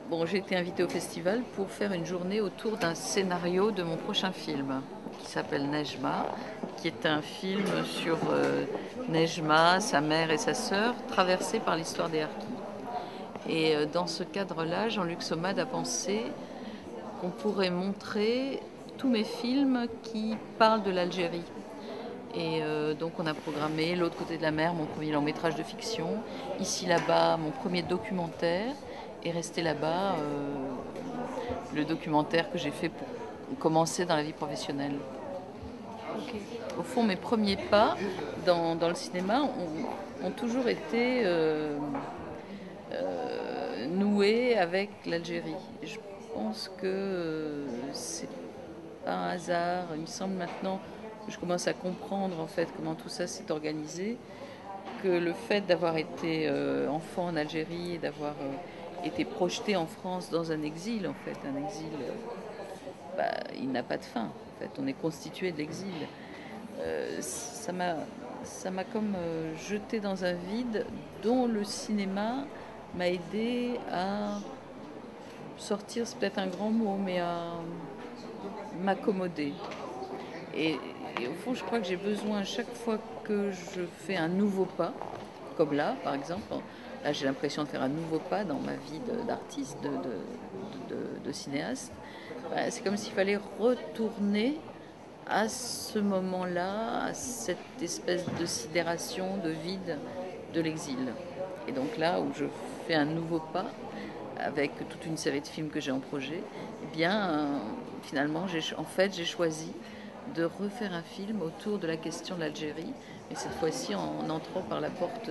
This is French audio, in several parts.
bon, j'ai été invitée au festival pour faire une journée autour d'un scénario de mon prochain film qui s'appelle Nejma, qui est un film sur Nejma, sa mère et sa sœur, traversés par l'histoire des harkis. Et dans ce cadre-là, Jean-Luc Somade a pensé qu'on pourrait montrer tous mes films qui parlent de l'Algérie. Et donc on a programmé L'autre côté de la mer, mon premier long métrage de fiction, Ici là-bas, mon premier documentaire, et Rester là-bas, le documentaire que j'ai fait pour commencer dans la vie professionnelle. Ok. Au fond, mes premiers pas dans le cinéma ont toujours été noués avec l'Algérie. Je pense que c'est pas un hasard. Il me semble maintenant que je commence à comprendre en fait comment tout ça s'est organisé, que le fait d'avoir été enfant en Algérie et d'avoir été projeté en France dans un exil, en fait, un exil, il n'a pas de fin. En fait, on est constitué de l'exil. Ça m'a comme jeté dans un vide dont le cinéma m'a aidé à sortir, c'est peut-être un grand mot, mais à m'accommoder. Et, et au fond, je crois que j'ai besoin, chaque fois que je fais un nouveau pas, comme là, par exemple, là j'ai l'impression de faire un nouveau pas dans ma vie d'artiste, de cinéaste, c'est comme s'il fallait retourner à ce moment-là, à cette espèce de sidération, de vide de l'exil. Et donc là où je fais un nouveau pas, avec toute une série de films que j'ai en projet, eh bien, finalement, j'ai choisi de refaire un film autour de la question de l'Algérie, mais cette fois-ci en entrant par la porte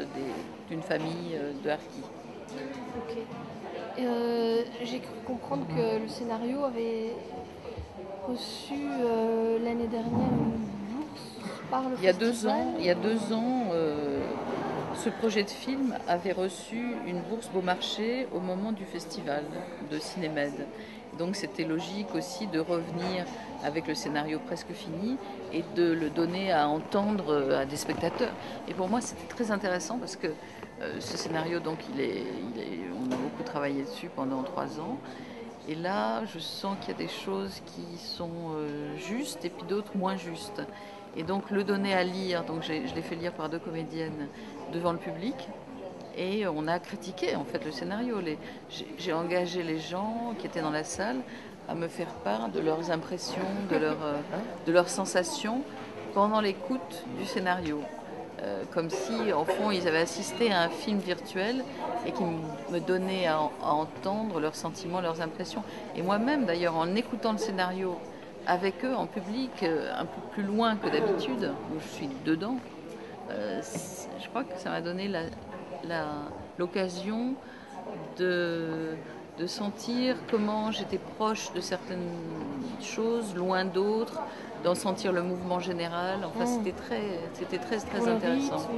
d'une famille de harkis. Ok. J'ai cru comprendre que le scénario avait reçu l'année dernière une bourse par le festival. Il y a 2 ans, ce projet de film avait reçu une bourse Beaumarchais au moment du festival de Cinémed. Donc c'était logique aussi de revenir avec le scénario presque fini et de le donner à entendre à des spectateurs. Et pour moi c'était très intéressant parce que ce scénario, donc on a beaucoup travaillé dessus pendant 3 ans. Et là, je sens qu'il y a des choses qui sont justes et puis d'autres moins justes. Et donc le donner à lire, donc je l'ai fait lire par 2 comédiennes devant le public. Et on a critiqué en fait le scénario. J'ai engagé les gens qui étaient dans la salle à me faire part de leurs impressions, de leurs sensations pendant l'écoute du scénario. Comme si, en fond, ils avaient assisté à un film virtuel et qui me donnaient à entendre leurs sentiments, leurs impressions. Et moi-même, d'ailleurs, en écoutant le scénario avec eux, en public, un peu plus loin que d'habitude, où je suis dedans, je crois que ça m'a donné l'occasion de, de sentir comment j'étais proche de certaines choses, loin d'autres, d'en sentir le mouvement général. Enfin, c'était très, Pour très le intéressant. rythme,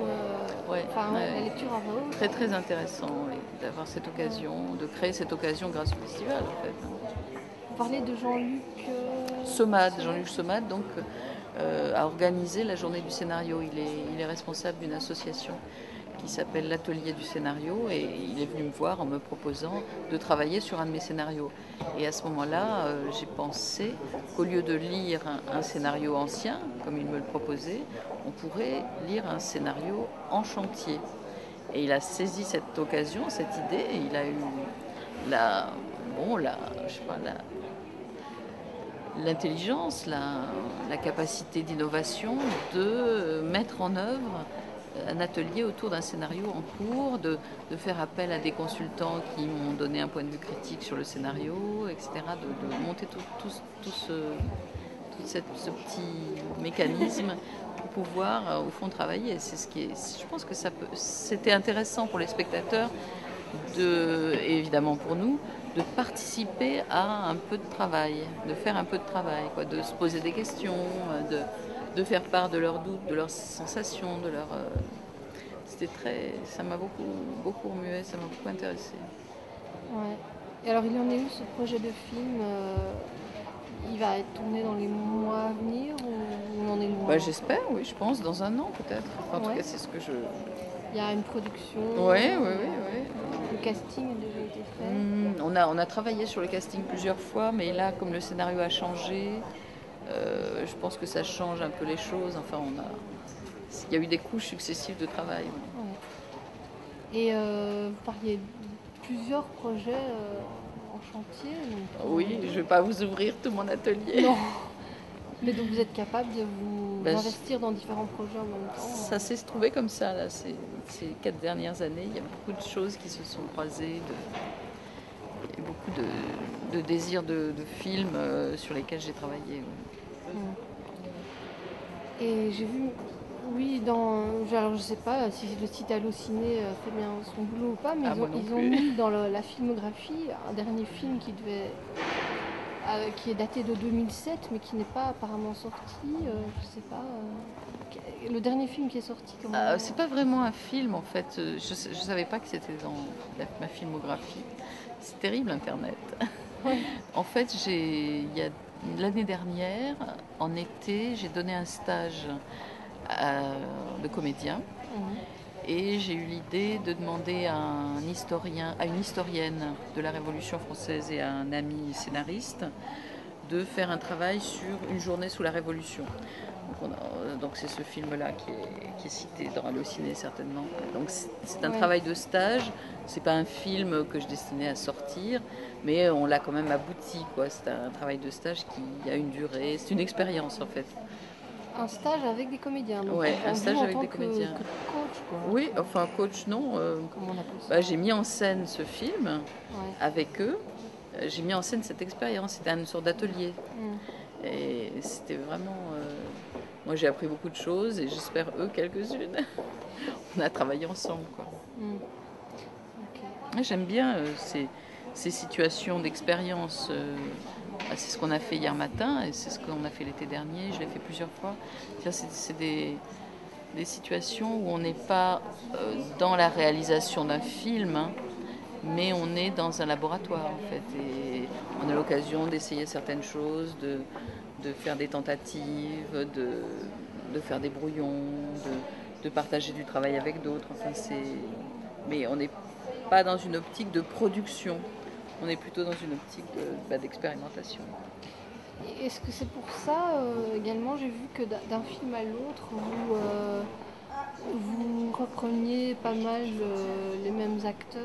Ouais, enfin ouais. la lecture à voix haute. Très, très intéressant, oui, d'avoir cette occasion, de créer cette occasion grâce au festival, en fait. Vous parlez de Jean-Luc Jean-Luc Somade, donc, a organisé la journée du scénario. Il est responsable d'une association qui s'appelle l'Atelier du scénario et il est venu me voir en me proposant de travailler sur un de mes scénarios. Et à ce moment-là, j'ai pensé qu'au lieu de lire un scénario ancien, comme il me le proposait, on pourrait lire un scénario en chantier. Et il a saisi cette occasion, cette idée, et il a eu la, bon, je sais pas, l'intelligence, la capacité d'innovation de mettre en œuvre un atelier autour d'un scénario en cours, de faire appel à des consultants qui m'ont donné un point de vue critique sur le scénario, etc., de monter ce petit mécanisme pour pouvoir, au fond, travailler. Je pense que c'était intéressant pour les spectateurs, et évidemment pour nous, de participer à un peu de travail, de faire un peu de travail, quoi, de se poser des questions, de faire part de leurs doutes, de leurs sensations, ça m'a beaucoup remué, ça m'a beaucoup intéressé. Ouais. Et alors il en est où ce projet de film il va être tourné dans les mois à venir ou on en est loin? J'espère, oui, je pense, dans un an peut-être. Enfin, en tout Ouais. cas, c'est ce que Il y a une production. Oui, oui, oui, oui. Le casting a déjà été fait. On a travaillé sur le casting plusieurs fois, mais là, comme le scénario a changé, je pense que ça change un peu les choses. Enfin, il y a eu des couches successives de travail. Ouais. Et vous parliez de plusieurs projets en chantier. Donc, Oui, je ne vais pas vous ouvrir tout mon atelier. non. Mais donc vous êtes capable de vous Ben, investir dans différents projets en même temps. Ça s'est trouvé comme ça, là, ces 4 dernières années. Il y a beaucoup de choses qui se sont croisées, il y a beaucoup de désirs de films sur lesquels j'ai travaillé. Ouais. Et j'ai vu, oui, alors je sais pas si le site Allociné fait bien son boulot ou pas, mais ils ont mis dans la filmographie un dernier film qui est daté de 2007, mais qui n'est pas apparemment sorti. Je sais pas. Le dernier film qui est sorti. C'est pas vraiment un film en fait. Je savais pas que c'était dans ma filmographie. C'est terrible Internet. Ouais. En fait, l'année dernière, en été, j'ai donné un stage de comédien. Et j'ai eu l'idée de demander à une historienne de la Révolution française et à un ami scénariste de faire un travail sur une journée sous la Révolution. Donc c'est ce film-là qui est cité dans Allociné certainement. Donc c'est un travail de stage. C'est pas un film que je destinais à sortir, mais on l'a quand même abouti, quoi. C'est un travail de stage qui a une durée. C'est une expérience en fait. Un stage avec des comédiens. Oui, un stage avec des comédiens. Que coach, quoi. Oui, enfin coach non. Comment on appelle ça ? J'ai mis en scène ce film avec eux. J'ai mis en scène cette expérience. C'était une sorte d'atelier. Et c'était vraiment... moi j'ai appris beaucoup de choses et j'espère eux quelques-unes. On a travaillé ensemble, quoi. Okay. J'aime bien ces situations d'expérience. C'est ce qu'on a fait hier matin et c'est ce qu'on a fait l'été dernier. Je l'ai fait plusieurs fois. C'est des situations où on n'est pas dans la réalisation d'un film, hein, mais on est dans un laboratoire en fait. Et on a l'occasion d'essayer certaines choses, de faire des tentatives, de faire des brouillons, de partager du travail avec d'autres. Enfin, mais on n'est pas dans une optique de production, on est plutôt dans une optique d'expérimentation. Est-ce que c'est pour ça également, j'ai vu que d'un film à l'autre, vous repreniez pas mal les mêmes acteurs,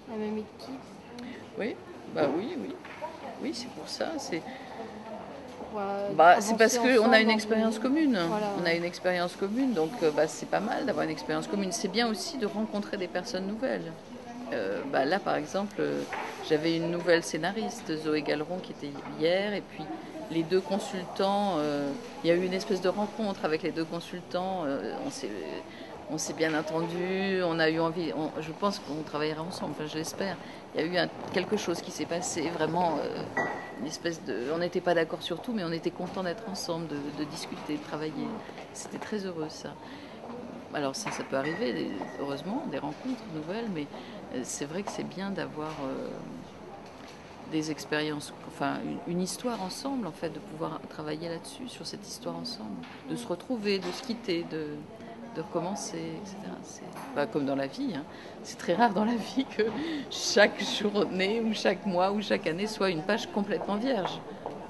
la même équipe? Oui, oui, c'est pour ça. C'est c'est parce qu'on a une expérience commune. Voilà. On a une expérience commune, donc c'est pas mal d'avoir une expérience commune. C'est bien aussi de rencontrer des personnes nouvelles. Là, par exemple, j'avais une nouvelle scénariste, Zoé Galeron, qui était hier, et puis les deux consultants, il y a eu une espèce de rencontre avec les deux consultants, on s'est bien entendu, on a eu envie, je pense qu'on travaillera ensemble, enfin, je l'espère. Il y a eu quelque chose qui s'est passé, vraiment, une espèce de... On n'était pas d'accord sur tout, mais on était contents d'être ensemble, de discuter, de travailler. C'était très heureux, ça. Alors ça peut arriver, heureusement, des rencontres nouvelles, mais c'est vrai que c'est bien d'avoir des expériences, enfin une histoire ensemble, en fait, de pouvoir travailler là-dessus, sur cette histoire ensemble, de se retrouver, de se quitter, de recommencer, etc. C'est comme dans la vie, hein. C'est très rare dans la vie que chaque journée ou chaque mois ou chaque année soit une page complètement vierge.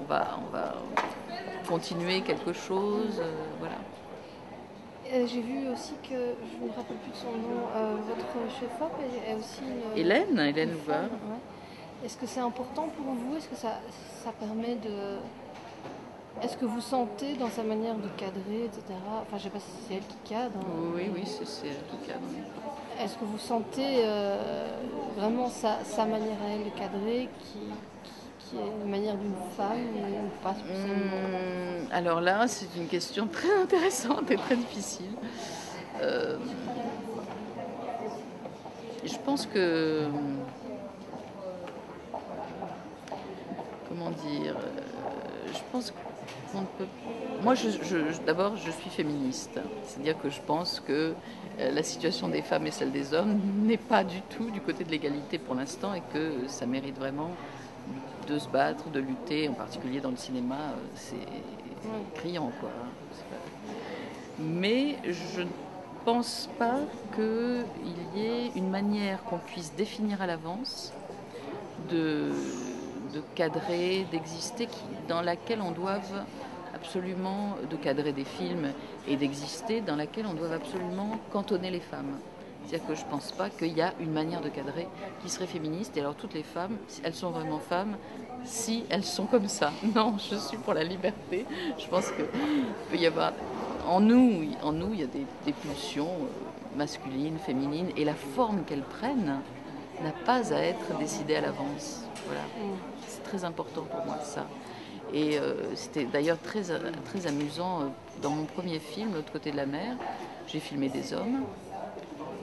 On va continuer quelque chose, voilà. J'ai vu aussi que, je ne me rappelle plus de son nom, votre chef-op est aussi Hélène Louvard. Ouais. Est-ce que c'est important pour vous? Est-ce que ça permet de... Est-ce que vous sentez dans sa manière de cadrer, etc. Enfin, je ne sais pas si c'est elle qui cadre. Hein. Oui, c'est elle qui cadre. Est-ce que vous sentez vraiment sa manière à elle de cadrer qui est une manière d'une femme ou pas spécialement? Alors là, c'est une question très intéressante et très difficile. Je pense que... Comment dire? Je pense qu'on ne peut... Moi, d'abord, je suis féministe. C'est-à-dire que je pense que la situation des femmes et celle des hommes n'est pas du tout du côté de l'égalité pour l'instant et que ça mérite vraiment de se battre, de lutter, en particulier dans le cinéma, c'est criant, quoi. Mais pense pas qu'il y ait une manière qu'on puisse définir à l'avance de, de cadrer, d'exister, dans laquelle on doive absolument, de cadrer des films et d'exister, dans laquelle on doit absolument cantonner les femmes. C'est-à-dire que je ne pense pas qu'il y a une manière de cadrer qui serait féministe. Et alors toutes les femmes, elles sont vraiment femmes si elles sont comme ça. Non, je suis pour la liberté. Je pense qu'il peut y avoir... En nous, il y a des pulsions masculines, féminines, et la forme qu'elles prennent n'a pas à être décidée à l'avance. Voilà. C'est très important pour moi, ça. Et c'était d'ailleurs très amusant. Dans mon premier film, L'autre côté de la mer, j'ai filmé des hommes.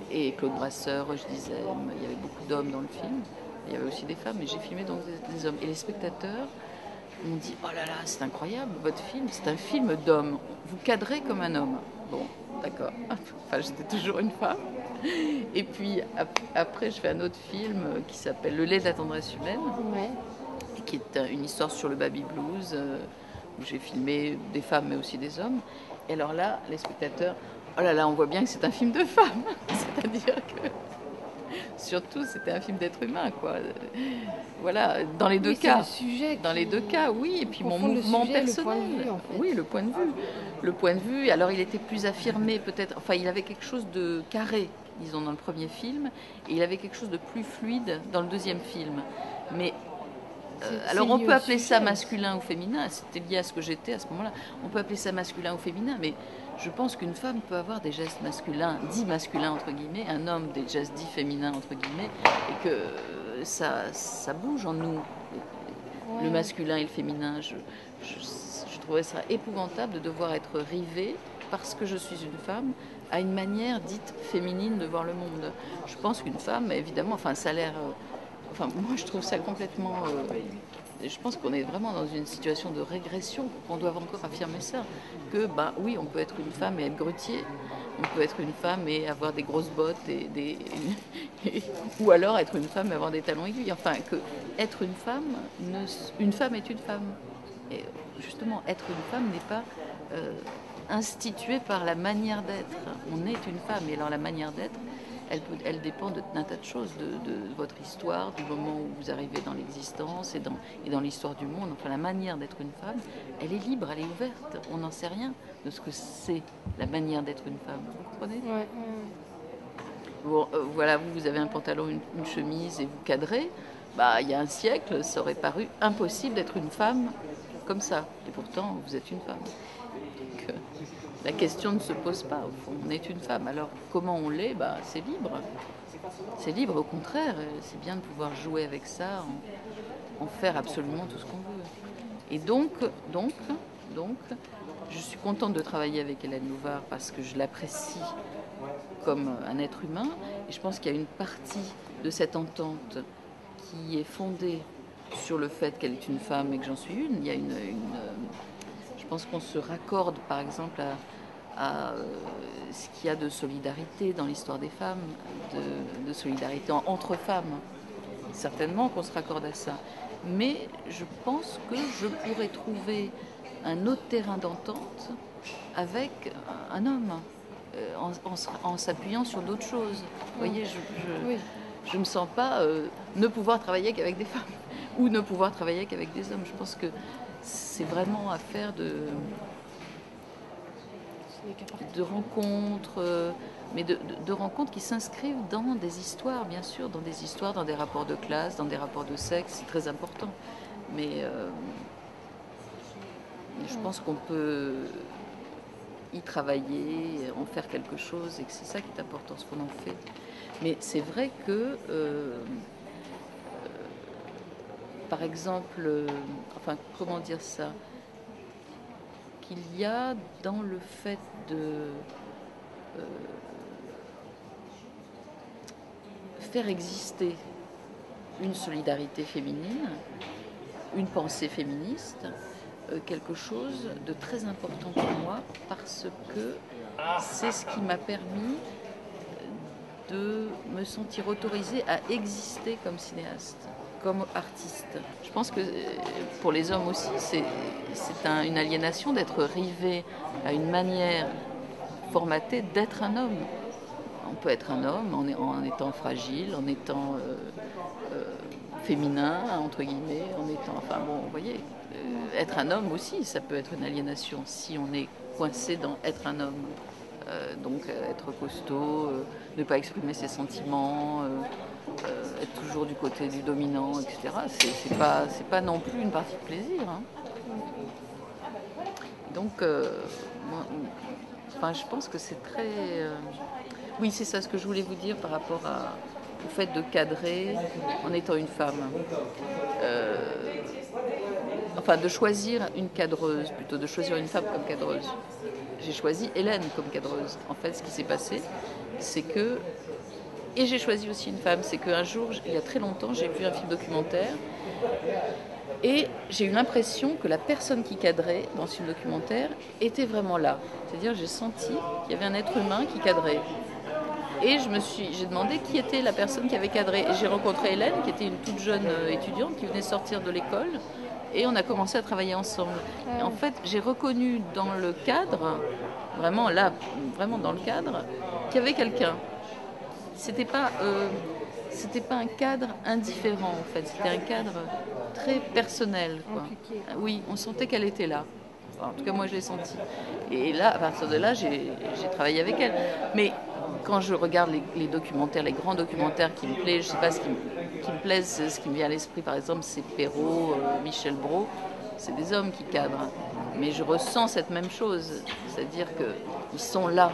Et Claude Brasseur, je disais, il y avait beaucoup d'hommes dans le film. Il y avait aussi des femmes, mais j'ai filmé donc des hommes. Et les spectateurs m'ont dit, oh là là, c'est incroyable, votre film, c'est un film d'homme. Vous cadrez comme un homme. Bon, d'accord. Enfin, j'étais toujours une femme. Et puis après, je fais un autre film qui s'appelle Le lait de la tendresse humaine, Ouais. et qui est une histoire sur le baby blues, où j'ai filmé des femmes, mais aussi des hommes. Et alors là, les spectateurs, oh là là, on voit bien que c'est un film de femmes. C'est-à-dire que, surtout, c'était un film d'être humain, quoi. Voilà, dans les deux cas. Le sujet dans les deux cas, oui. Et puis mon mouvement personnel. Le point de vue, en fait. Oui, le point de vue. Le point de vue, alors il était plus affirmé, peut-être. Enfin, il avait quelque chose de carré, disons, dans le premier film. Et il avait quelque chose de plus fluide dans le deuxième film. Mais alors on peut appeler ça masculin ou féminin, c'était lié à ce que j'étais à ce moment-là. On peut appeler ça masculin ou féminin, mais je pense qu'une femme peut avoir des gestes masculins, dits masculins entre guillemets, un homme des gestes dits féminins entre guillemets, et que ça bouge en nous, le masculin et le féminin. Je trouvais ça épouvantable de devoir être rivée, parce que je suis une femme, à une manière dite féminine de voir le monde. Je pense qu'une femme, évidemment, enfin ça a l'air... Enfin, moi, je trouve ça complètement... je pense qu'on est vraiment dans une situation de régression, qu'on doit encore affirmer ça. Que, bah oui, on peut être une femme et être grutier. On peut être une femme et avoir des grosses bottes ou alors être une femme et avoir des talons aiguilles. Enfin, que être une femme est une femme. Et justement, être une femme n'est pas instituée par la manière d'être. On est une femme, et alors la manière d'être, elle dépend d'un tas de choses, de votre histoire, du moment où vous arrivez dans l'existence et dans l'histoire du monde. Enfin, la manière d'être une femme, elle est libre, elle est ouverte. On n'en sait rien de ce que c'est la manière d'être une femme. Vous comprenez ? Ouais. Bon, voilà, vous avez un pantalon, une chemise et vous cadrez. Bah, il y a un siècle, ça aurait paru impossible d'être une femme comme ça. Et pourtant, vous êtes une femme. Donc, la question ne se pose pas, au fond. On est une femme. Alors, comment on l'est ? Bah, c'est libre. C'est libre, au contraire. C'est bien de pouvoir jouer avec ça, en faire absolument tout ce qu'on veut. Et donc, je suis contente de travailler avec Hélène Louvard parce que je l'apprécie comme un être humain. Et je pense qu'il y a une partie de cette entente qui est fondée sur le fait qu'elle est une femme et que j'en suis une. Il y a je pense qu'on se raccorde, par exemple, à ce qu'il y a de solidarité dans l'histoire des femmes, de solidarité entre femmes. Certainement qu'on se raccorde à ça. Mais je pense que je pourrais trouver un autre terrain d'entente avec un homme, en s'appuyant sur d'autres choses. Vous voyez, je ne me sens pas ne pouvoir travailler qu'avec des femmes ou ne pouvoir travailler qu'avec des hommes. Je pense que c'est vraiment affaire de rencontres, mais de rencontres qui s'inscrivent dans des histoires, bien sûr, dans des rapports de classe, dans des rapports de sexe, c'est très important. Mais je pense qu'on peut y travailler, en faire quelque chose, et que c'est ça qui est important, ce qu'on en fait. Mais c'est vrai que, par exemple, enfin, comment dire ça ? Qu'il y a dans le fait de faire exister une solidarité féminine, une pensée féministe, quelque chose de très important pour moi, parce que c'est ce qui m'a permis de me sentir autorisée à exister comme cinéaste, comme artiste. Je pense que pour les hommes aussi, c'est une aliénation d'être rivé à une manière formaté d'être un homme. On peut être un homme en étant fragile, en étant féminin, entre guillemets, en étant... Enfin bon, vous voyez, être un homme aussi, ça peut être une aliénation si on est coincé dans être un homme. Donc être costaud, ne pas exprimer ses sentiments, être toujours du côté du dominant, etc. C'est pas non plus une partie de plaisir. Hein. Donc, enfin, je pense que c'est très... Oui, c'est ça ce que je voulais vous dire par rapport au fait de cadrer en étant une femme. Enfin, de choisir une cadreuse, plutôt de choisir une femme comme cadreuse. J'ai choisi Hélène comme cadreuse. En fait, ce qui s'est passé, c'est que... Et j'ai choisi aussi une femme. C'est qu'un jour, il y a très longtemps, j'ai vu un film documentaire et j'ai eu l'impression que la personne qui cadrait dans ce film documentaire était vraiment là. C'est-à-dire, j'ai senti qu'il y avait un être humain qui cadrait. Et j'ai demandé qui était la personne qui avait cadré. Et j'ai rencontré Hélène, qui était une toute jeune étudiante qui venait sortir de l'école. Et on a commencé à travailler ensemble. Et en fait, j'ai reconnu dans le cadre, vraiment là, vraiment dans le cadre, qu'il y avait quelqu'un. C'était pas un cadre indifférent, en fait. C'était un cadre très personnel, quoi. Oui, on sentait qu'elle était là. Enfin, en tout cas, moi, je l'ai senti. Et là, à partir de là, j'ai travaillé avec elle. Mais quand je regarde les documentaires, les grands documentaires qui me plaisent, je ne sais pas ce qui me plaise, ce qui me vient à l'esprit, par exemple, c'est Perrault, Michel Brault. C'est des hommes qui cadrent. Mais je ressens cette même chose. C'est-à-dire qu'ils sont là.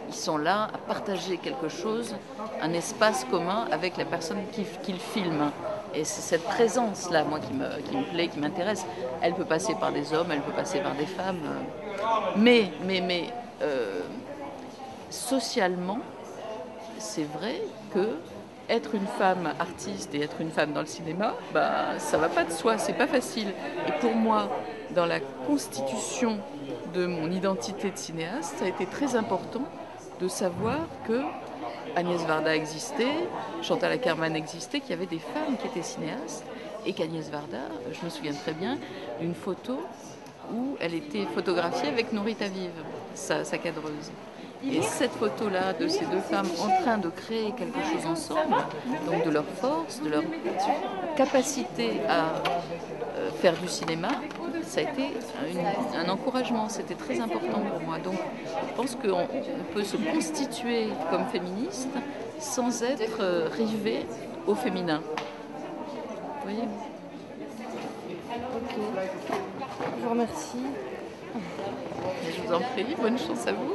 Ils sont là à partager quelque chose, un espace commun avec la personne qu'ils filment. Et c'est cette présence-là, moi, qui me plaît, qui m'intéresse. Elle peut passer par des hommes, elle peut passer par des femmes. Mais socialement, c'est vrai que être une femme artiste et être une femme dans le cinéma, bah, ça va pas de soi, c'est pas facile. Et pour moi, dans la constitution de mon identité de cinéaste, ça a été très important de savoir que Agnès Varda existait, Chantal Akerman existait, qu'il y avait des femmes qui étaient cinéastes, et qu'Agnès Varda, je me souviens très bien d'une photo où elle était photographiée avec Nourrit Aviv, sa cadreuse. Et cette photo-là de ces deux femmes en train de créer quelque chose ensemble, donc de leur force, de leur capacité à faire du cinéma, ça a été un encouragement, c'était très important pour moi. Donc je pense qu'on peut se constituer comme féministe sans être rivé au féminin. Vous voyez ? Ok, je vous remercie. Je vous en prie, bonne chance à vous.